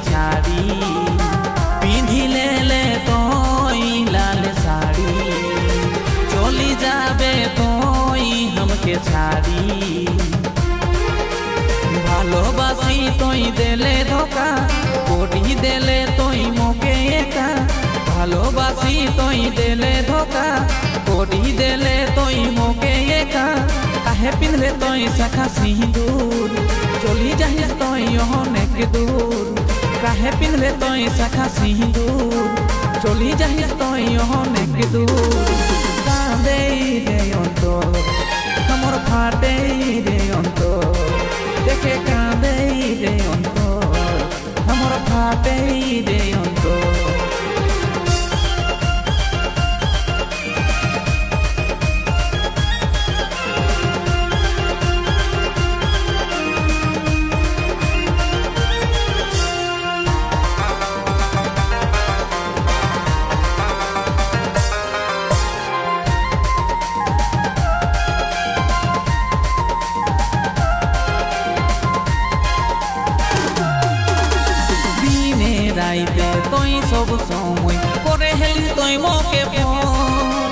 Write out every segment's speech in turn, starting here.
ছাড়ি পিঁধিলে তুই লাল শাড়ি চলি যাবে তুই हमके ছাড়ি ভালোবাসি তুই দিলে ধোকা কোটি দিলে তুই মোকে একা ভালোবাসি তুই দিলে ধোকা কোটি দিলে তুই মোকে একা কাহে পিঁধলে তুই শাখা সিঁদুর চলি যাহিস তুই অনেক দূর কাহে পিঁধলে তুই শাখা সিঁদুর চলি যাহিস তুই অনেক দূর কাঁদে রে অন্তর আমার ফাটে রে অন্তর দেখে কাঁদে রে অন্তর আমার ফাটে রে অন্তর রাইতে তুই সব সময় করে হেলি তুই মোকে ফোন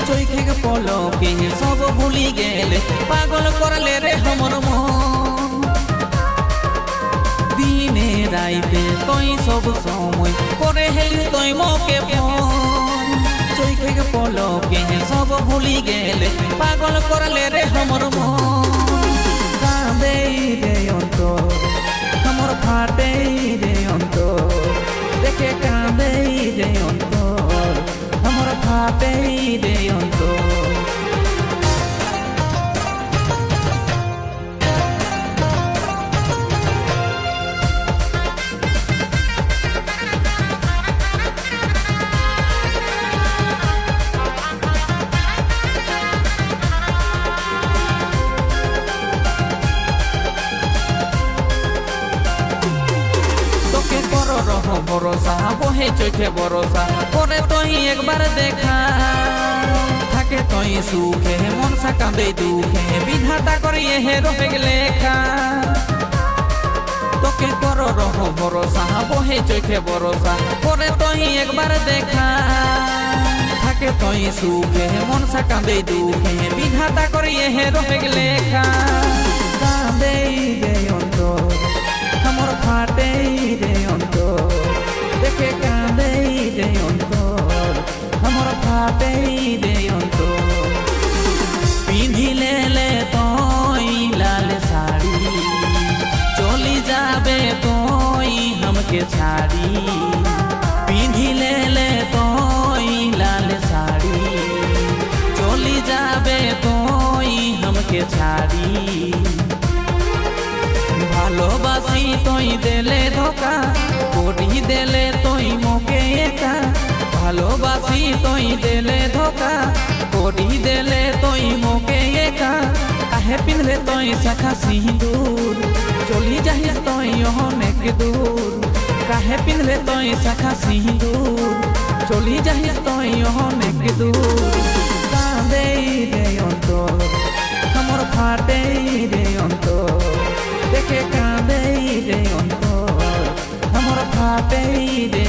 চোখে পলকে সব ভুলি গেলে পাগল করলে রে हमर মন দিনে রাইতে তুই সব সময় করে হেলি তুই মোকে ফোন চোখে পলকে সব ভুলি গেলে পাগল করলে রে हमर মন কাঁদে রে অন্তর আমার ফাটে রে অন্তর দেখে কাঁদে রে অন্তর আমার ফাটে রে অন্তর ভরসা বহে চোখে ভরসা করে তুই একবার দেখা থাকে তুই সুখে মন সা কাঁদে দুঃখে বিধাতা করিয়ে হে রহে লেখা তোকে কর রহ ভরসা বহে চোখে ভরসা করে তুই একবার দেখা থাকে তুই সুখে মন সা কাঁদে দুঃখে বিধাতা করিয়ে হে রহে লেখা কাঁদে রে অন্তর আমার ফাটে রে অন্তর দেখে কাঁদে রে অন্তর আমার ফাটে রে অন্তর পিঁধিলে তুই লাল শাড়ি চলি যাবে তুই हमके ছাড়ি পিঁধিলে তুই লাল শাড়ি চলি যাবে তুই हमके ছাড়ি ভালোবাসি তুই দিলে ধোকা কোটি দিলে তুই মোকে একা ভালোবাসি তুই দিলে ধোকা কোটি দিলে তুই মোকে একা কাহে পিঁধলে তুই শাখা সিঁদুর চলি যাহিস তুই অনেক দূর কাহে পিঁধলে তুই শাখা সিঁদুর চলি যাহিস তুই অনেক দূর কাঁদে রে অন্তর আমার ফাটে রে অন্তর দেখে কাঁদে রে অন্তর আমার ফাটে রে